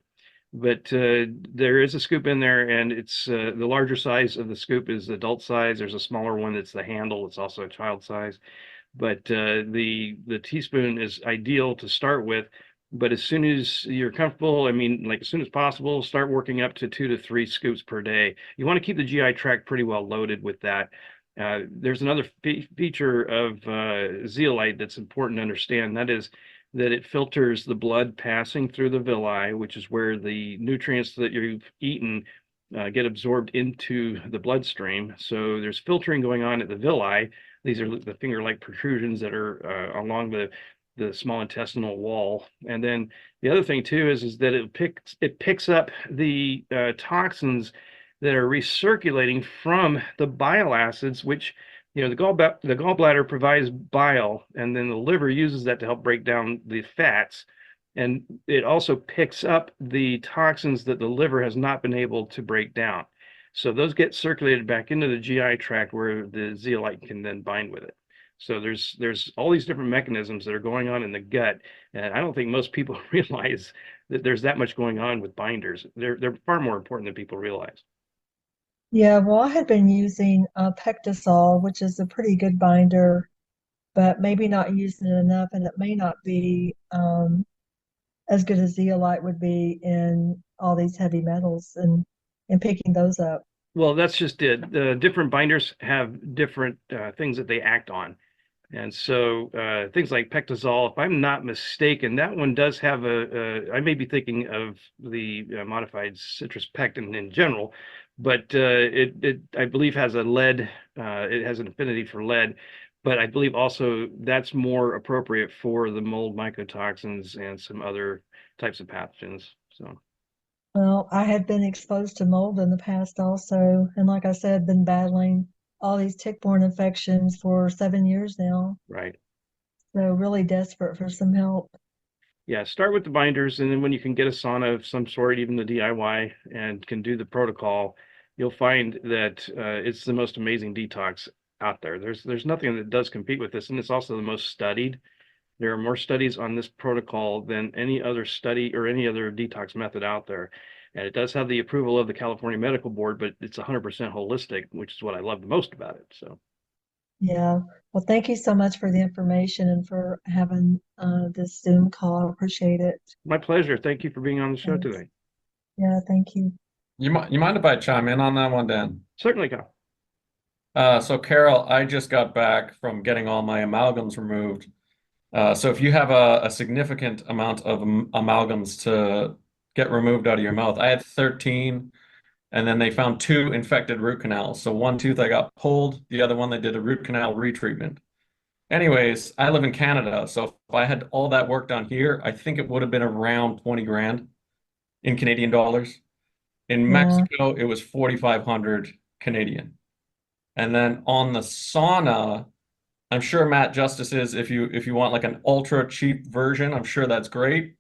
But there is a scoop in there, and it's the larger size of the scoop is adult size. There's a smaller one that's the handle. It's also a child size. But the teaspoon is ideal to start with. But as soon as you're comfortable, I mean, like as soon as possible, start working up to 2 to 3 scoops per day. You want to keep the GI tract pretty well loaded with that. There's another feature of zeolite that's important to understand. That is that it filters the blood passing through the villi, which is where the nutrients that you've eaten get absorbed into the bloodstream. So there's filtering going on at the villi. These are the finger-like protrusions that are along the small intestinal wall. And then the other thing too is that it picks up the toxins that are recirculating from the bile acids, which the gallbladder provides bile, and then the liver uses that to help break down the fats. And it also picks up the toxins that the liver has not been able to break down. So those get circulated back into the GI tract where the zeolite can then bind with it. So there's all these different mechanisms that are going on in the gut, and I don't think most people realize that there's that much going on with binders. They're far more important than people realize. Yeah, well, I had been using Pectisol, which is a pretty good binder, but maybe not using it enough, and it may not be as good as zeolite would be in all these heavy metals and picking those up. Well, that's just it. The different binders have different things that they act on. And so things like Pectisol, if I'm not mistaken, that one does have I may be thinking of the modified citrus pectin in general, but it I believe has a lead, it has an affinity for lead, but I believe also that's more appropriate for the mold mycotoxins and some other types of pathogens. So. Well, I had been exposed to mold in the past also, and like I said, been battling all these tick-borne infections for 7 years now. Right. So really desperate for some help. Yeah, start with the binders, and then when you can get a sauna of some sort, even the DIY, and can do the protocol, you'll find that it's the most amazing detox out there. There's nothing that does compete with this, and it's also the most studied. There are more studies on this protocol than any other study or any other detox method out there. And it does have the approval of the California Medical Board, but it's 100% holistic, which is what I love the most about it. So. Yeah. Well, thank you so much for the information and for having this Zoom call. I appreciate it. My pleasure. Thank you for being on the show today. Yeah, thank you. You mind if I chime in on that one, Dan? Certainly, Kyle. So Carol, I just got back from getting all my amalgams removed. So if you have a significant amount of amalgams to get removed out of your mouth, I had 13, and then they found 2 infected root canals. So one tooth I got pulled, the other one they did a root canal retreatment. Anyways, I live in Canada, so if I had all that work done here, I think it would have been around 20 grand in Canadian dollars. In Mexico, it was 4,500 Canadian. And then on the sauna, I'm sure Matt Justice is, if you want like an ultra cheap version, I'm sure that's great.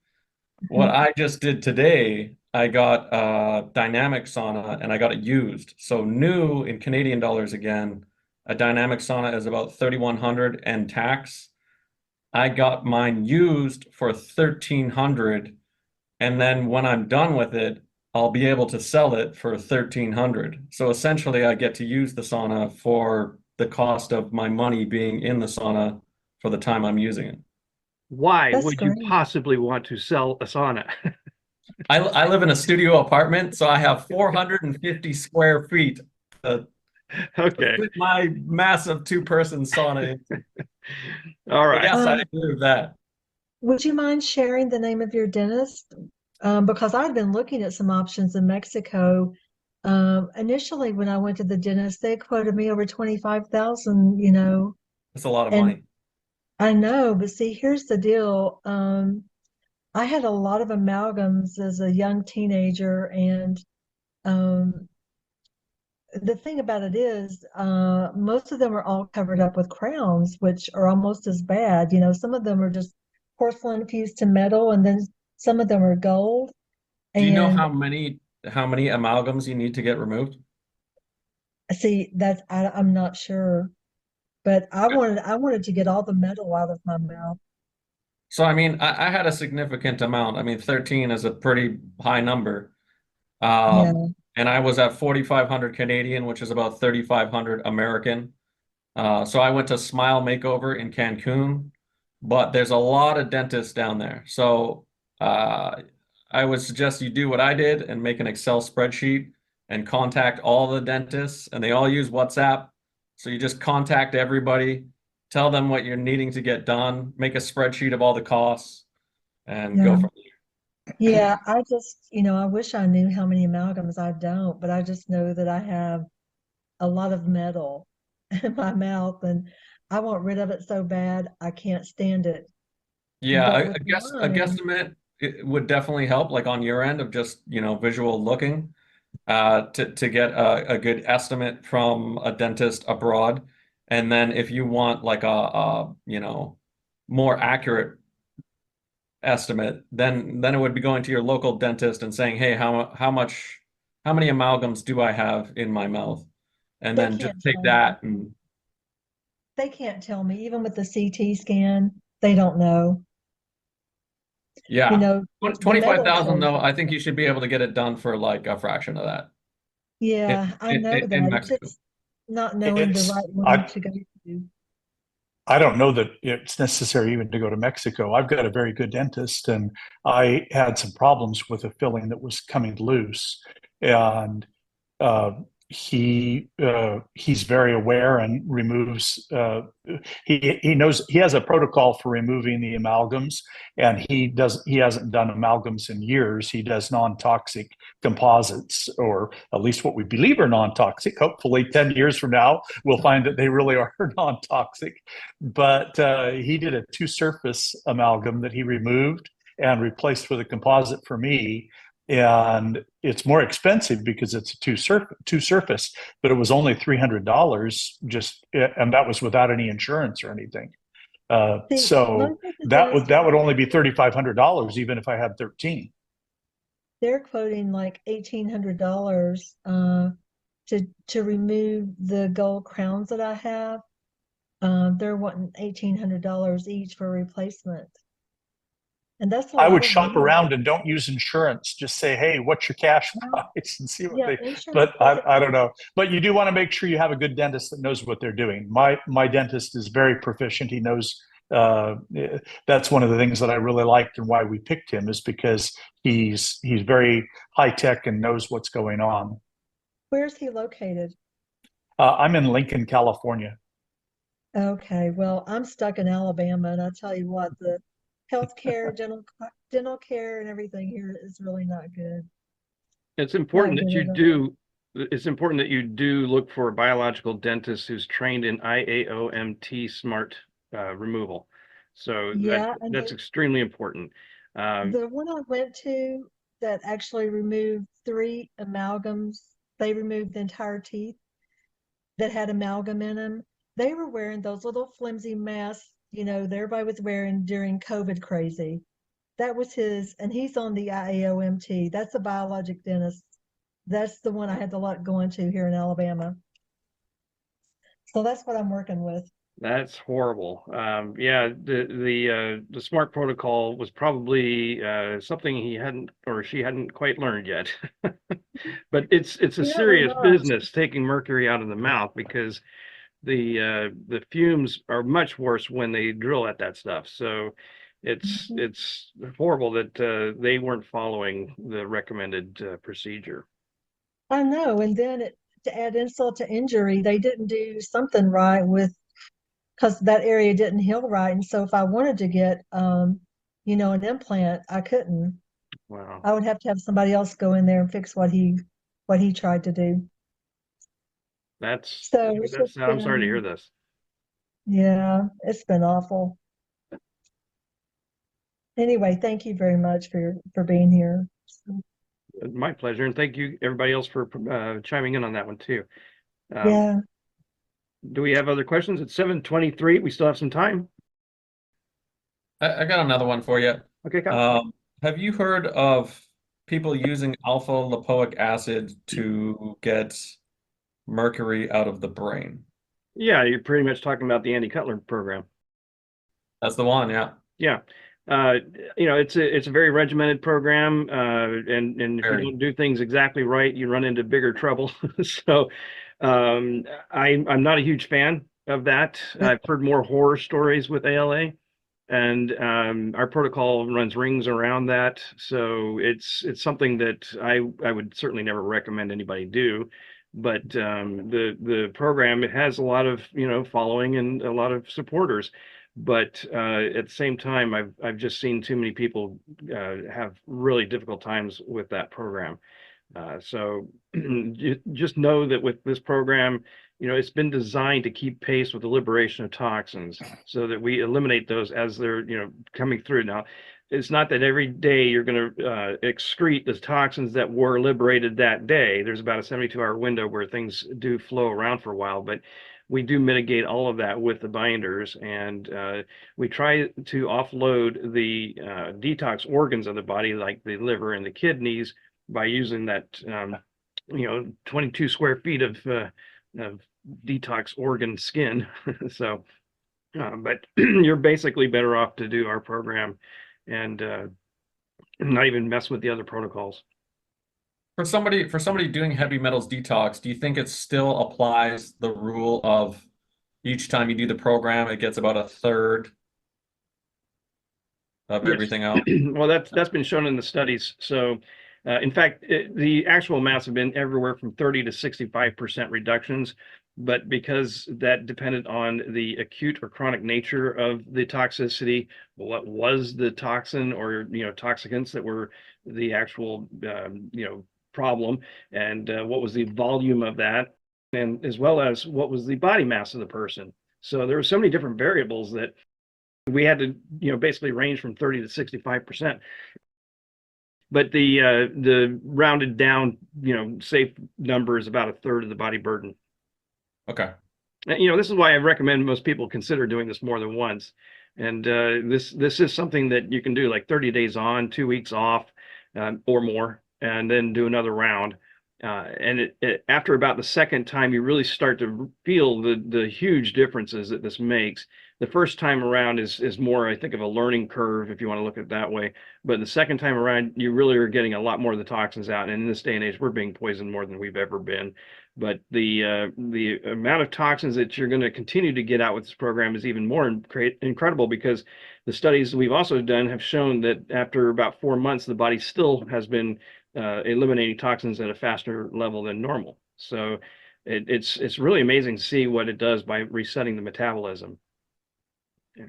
What I just did today, I got a dynamic sauna and I got it used. So new in Canadian dollars again, a dynamic sauna is about 3,100 and tax. I got mine used for 1,300, and then when I'm done with it, I'll be able to sell it for 1,300. So essentially, I get to use the sauna for the cost of my money being in the sauna for the time I'm using it. Why That's would great. you possibly want to sell a sauna? I live in a studio apartment, so I have 450 square feet to Okay. fit my massive 2-person sauna into. All right. Yes, I Um, agree with that. would you mind sharing the name of your dentist? Because I've been looking at some options in Mexico. Initially, when I went to the dentist, they quoted me over 25,000, It's a lot of and money. I know, but see, here's the deal. I had a lot of amalgams as a young teenager, and um, the thing about it is, most of them are all covered up with crowns, which are almost as bad. Some of them are just porcelain fused to metal, and then some of them are gold. Do you know And how many amalgams you need to get removed? see, I'm not sure, but I wanted to get all the metal out of my mouth. So I mean, I had a significant amount. I mean, 13 is a pretty high number. Yeah, And I was at 4,500 Canadian, which is about 3,500 American. So I went to Smile Makeover in Cancun, but there's a lot of dentists down there. So I would suggest you do what I did and make an Excel spreadsheet and contact all the dentists, and they all use WhatsApp. So you just contact everybody, tell them what you're needing to get done, make a spreadsheet of all the costs, and yeah, go from yeah. I just, I wish I knew how many amalgams. I don't, but I just know that I have a lot of metal in my mouth, and I want rid of it so bad I can't stand it. Yeah, But I with guess a mine, guesstimate it would definitely help, like on your end of just, visual looking, to get a good estimate from a dentist abroad. And then if you want like a more accurate estimate, then it would be going to your local dentist and saying, hey, how many amalgams do I have in my mouth? And they then just can't take tell me. that and They can't tell me, even with the CT scan, they don't know. You yeah. know, the metal 25,000 shows though, up. I think you should be able to get it done for like a fraction of that Yeah, I know in that. It's Mexico. just not knowing the It's right one I to go to. I don't know that it's necessary even to go to Mexico. I've got a very good dentist, and I had some problems with a filling that was coming loose, and uh, he's very aware and removes. He knows he has a protocol for removing the amalgams, and he hasn't done amalgams in years. He does non-toxic composites, or at least what we believe are non-toxic. Hopefully, 10 years from now, we'll find that they really are non-toxic. But he did a two-surface amalgam that he removed and replaced with a composite for me, and it's more expensive because it's a two surface, but it was only $300 just, and that was without any insurance or anything. See, So most of the that would dentists that would only be $3,500 even if I had 13. they're quoting like $1,800 to remove the gold crowns that I have. They're wanting $1,800 each for replacement, and that's a I lot would of shop money. around and don't use insurance. Just say, "Hey, what's your cash Well, price?" and see what yeah, they. insurance But doesn't. I don't know. But you do want to make sure you have a good dentist that knows what they're doing. My dentist is very proficient. He knows. Uh, that's one of the things that I really liked and why we picked him is because he's very high tech and knows what's going on. Where's he located? I'm in Lincoln, California. Okay, well, I'm stuck in Alabama, and I tell you what, the healthcare, dental care, and everything here is really not good. It's Not important that good you at all. do, it's important that you do look for a biological dentist who's trained in IAOMT smart removal. So Yeah, and that's extremely important. the one I went to that actually removed 3 amalgams, they removed the entire teeth that had amalgam in them. They were wearing those little flimsy masks, that everybody was wearing during COVID crazy. That was his, and he's on the IAOMT. That's a biologic dentist. That's the one I had the luck going to here in Alabama. So that's what I'm working with. That's horrible. Yeah, the smart protocol was probably something he hadn't or she hadn't quite learned yet. But it's a Apparently serious not. business taking mercury out of the mouth because the fumes are much worse when they drill at that stuff. So Mhm. it's horrible that they weren't following the recommended procedure. I know. And then to add insult to injury, they didn't do something right with because that area didn't heal right. And so if I wanted to get, you know, an implant, I couldn't. Wow. I would have to have somebody else go in there and fix what he tried to do. That's, So it's just I'm sorry to hear been, this. yeah, it's been awful. Anyway, thank you very much for being here. My pleasure. And thank you, everybody else, for chiming in on that one too. Yeah. Do we have other questions? It's 7:23. We still have some time. I got another one for you. Okay, Kyle. Have you heard of people using alpha lipoic acid to get mercury out of the brain? Yeah, you're pretty much talking about the Andy Cutler program. That's the one, yeah. Yeah. You know, it's a very regimented program, and if you Very. don't do things exactly right, you run into bigger trouble. So, I'm not a huge fan of that. I've heard more horror stories with ALA, and our protocol runs rings around that. So it's something that I would certainly never recommend anybody do. But the program, it has a lot of, you know, following and a lot of supporters. But at the same time, I've just seen too many people have really difficult times with that program. So just know that with this program, you know, it's been designed to keep pace with the liberation of toxins so that we eliminate those as they're, you know, coming through. Now, it's not that every day you're going to excrete the toxins that were liberated that day. There's about a 72-hour window where things do flow around for a while, but we do mitigate all of that with the binders, and we try to offload the detox organs of the body, like the liver and the kidneys, by using that, you know, 22 square feet of detox organ skin. So, but you're basically better off to do our program and not even mess with the other protocols. For somebody doing heavy metals detox, do you think it still applies the rule of each time you do the program, it gets about a third of Yes. everything else? Well, that's been shown in the studies. So, in fact, the actual amounts have been everywhere from 30 to 65% reductions. But because that depended on the acute or chronic nature of the toxicity, what was the toxin or, you know, toxicants that were the actual, you know, problem, and what was the volume of that, and as well as what was the body mass of the person. So there were so many different variables that we had to, you know, basically range from 30 to 65%. But the rounded down, you know, safe number is about a third of the body burden. Okay. You know, this is why I recommend most people consider doing this more than once. And this is something that you can do like 30 days on, 2 weeks off, or more, and then do another round. And after about the second time, you really start to feel the huge differences that this makes. The first time around is more, I think, of a learning curve, if you want to look at it that way. But the second time around, you really are getting a lot more of the toxins out. And in this day and age, we're being poisoned more than we've ever been. But the amount of toxins that you're going to continue to get out with this program is even more incredible, because the studies we've also done have shown that after about 4 months, the body still has been eliminating toxins at a faster level than normal. So it's really amazing to see what it does by resetting the metabolism. Yeah.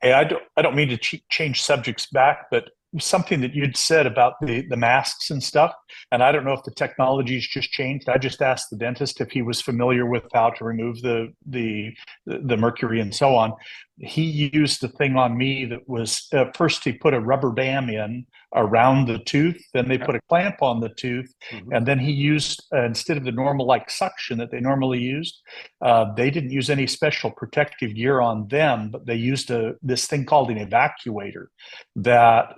Hey, I don't mean to change subjects back, but something that you'd said about the masks and stuff, and I don't know if the technology's just changed. I just asked the dentist if he was familiar with how to remove the mercury and so on. He used the thing on me that was first he put a rubber dam in around the tooth, then they put a clamp on the tooth, and then he used instead of the normal like suction that they normally used, they didn't use any special protective gear on them, but they used this thing called an evacuator that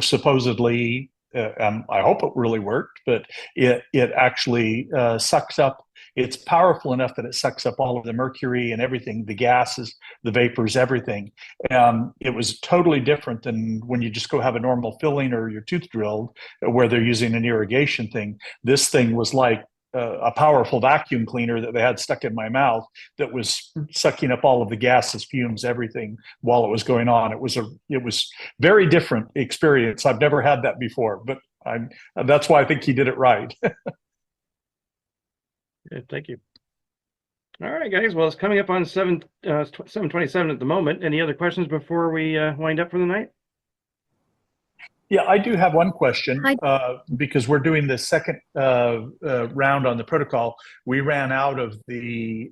supposedly, I hope it really worked, but it actually sucks up. It's powerful enough that it sucks up all of the mercury and everything, the gases, the vapors, everything. It was totally different than when you just go have a normal filling or your tooth drilled, where they're using an irrigation thing. This thing was like a powerful vacuum cleaner that they had stuck in my mouth that was sucking up all of the gases, fumes, everything while it was going on. It was very different experience. I've never had that before, but that's why I think he did it right. Yeah, thank you. All right, guys. Well, it's coming up on 7:27 at the moment. Any other questions before we wind up for the night? Yeah, I do have one question Hi. because we're doing the second round on the protocol. We ran out of the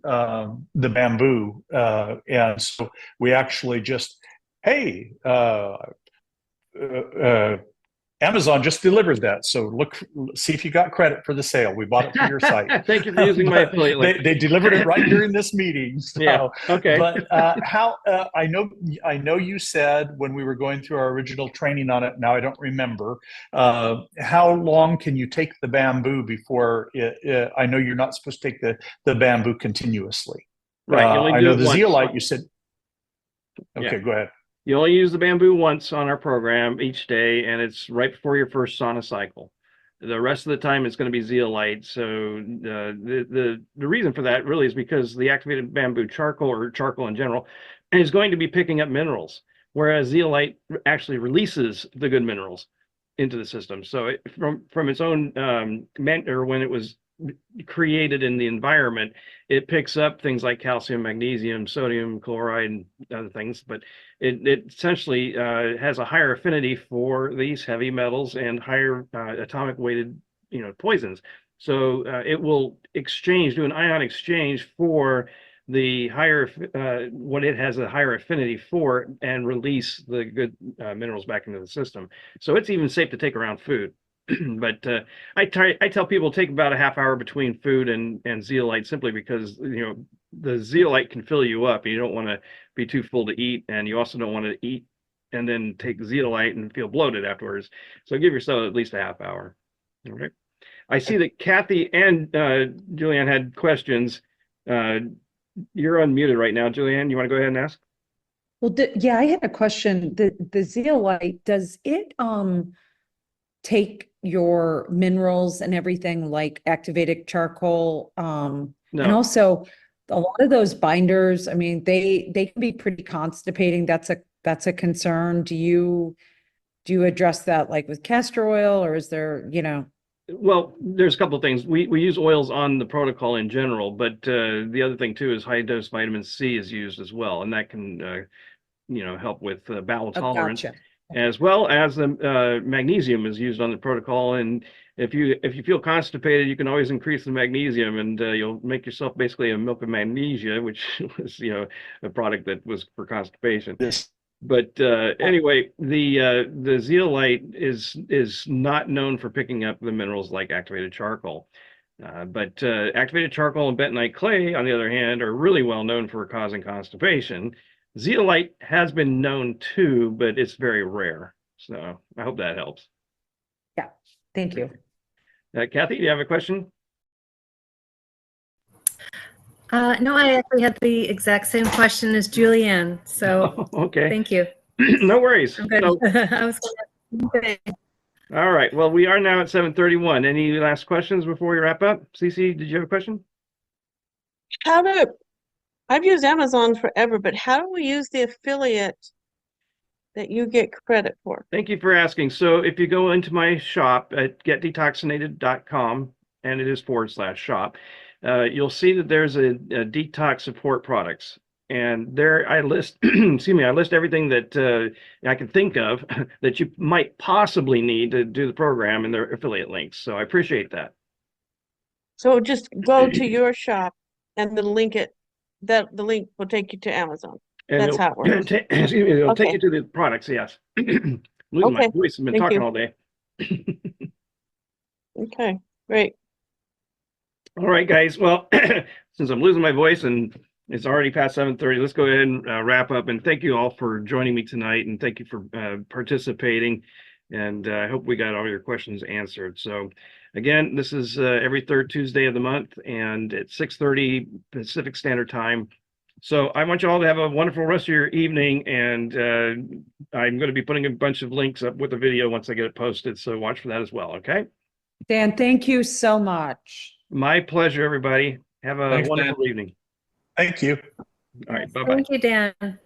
bamboo, and so we actually just, hey, Amazon just delivered that. So see if you got credit for the sale. We bought it through your site. Thank you for using my But affiliate link. they delivered it right during this meeting. So, Yeah. Okay. But how I know you said when we were going through our original training on it. Now I don't remember. How long can you take the bamboo before I know you're not supposed to take the bamboo continuously. Right. You only I do know it the once. zeolite. You said. Okay, Yeah. go ahead. You only use the bamboo once on our program each day, and it's right before your first sauna cycle. The rest of the time, it's going to be zeolite. So the reason for that really is because the activated bamboo charcoal, or charcoal in general, is going to be picking up minerals, whereas zeolite actually releases the good minerals into the system. So from its own or when it was created in the environment, it picks up things like calcium, magnesium, sodium, chloride, and other things, but it essentially has a higher affinity for these heavy metals and higher atomic weighted, poisons. So it will do an ion exchange for the higher, what it has a higher affinity for, and release the good minerals back into the system. So it's even safe to take around food. But I tell people take about a half hour between food and zeolite, simply because the zeolite can fill you up. You don't want to be too full to eat, and you also don't want to eat and then take zeolite and feel bloated afterwards. So give yourself at least a half hour. All right. I see that Kathy and Julianne had questions. You're unmuted right now, Julianne. You want to go ahead and ask? Well, yeah, I had a question. The zeolite, does it take your minerals and everything like activated charcoal? And No. also a lot of those binders, I mean, they can be pretty constipating. That's a concern. Do you address that like with castor oil, or is there, Well, there's a couple of things. We use oils on the protocol in general, but the other thing too is high dose vitamin C is used as well, and that can help with bowel Oh, tolerance, gotcha. as well as the magnesium is used on the protocol. And if you feel constipated, you can always increase the magnesium, and you'll make yourself basically a milk of magnesia, which was a product that was for constipation. This. But anyway, the zeolite is not known for picking up the minerals like activated charcoal. But activated charcoal and bentonite clay, on the other hand, are really well known for causing constipation. Zeolite has been known too, but it's very rare. So I hope that helps. Yeah, thank you. Kathy, do you have a question? No, I actually had the exact same question as Julianne, so Okay. thank you. No worries. I'm good. So, I was gonna... all right. Well, we are now at 7:31. Any last questions before we wrap up? Cece, did you have a question? I've used Amazon forever, but how do we use the affiliate that you get credit for? Thank you for asking. So if you go into my shop at getdetoxinated.com, and it is /shop, you'll see that there's a detox support products. And there I list, excuse me, I list everything that I can think of that you might possibly need to do the program, and their affiliate links. So I appreciate that. So just go to your shop and then link it. The link will take you to Amazon. And That's how it works. Excuse me, it'll take Okay. you to the products, yes. Losing my Okay. voice, I've been Thank talking you. all day. Okay, great. All right, guys. Well, since I'm losing my voice and it's already past 7:30, let's go ahead and wrap up. And thank you all for joining me tonight, and thank you for participating. And I hope we got all your questions answered. So again, this is every third Tuesday of the month, and at 6:30 Pacific Standard Time. So I want you all to have a wonderful rest of your evening, and I'm going to be putting a bunch of links up with the video once I get it posted. So watch for that as well. Okay. Dan, thank you so much. My pleasure, everybody. Have a Thanks, wonderful Dan. evening. Thank you. All right. Bye-bye. Thank you, Dan.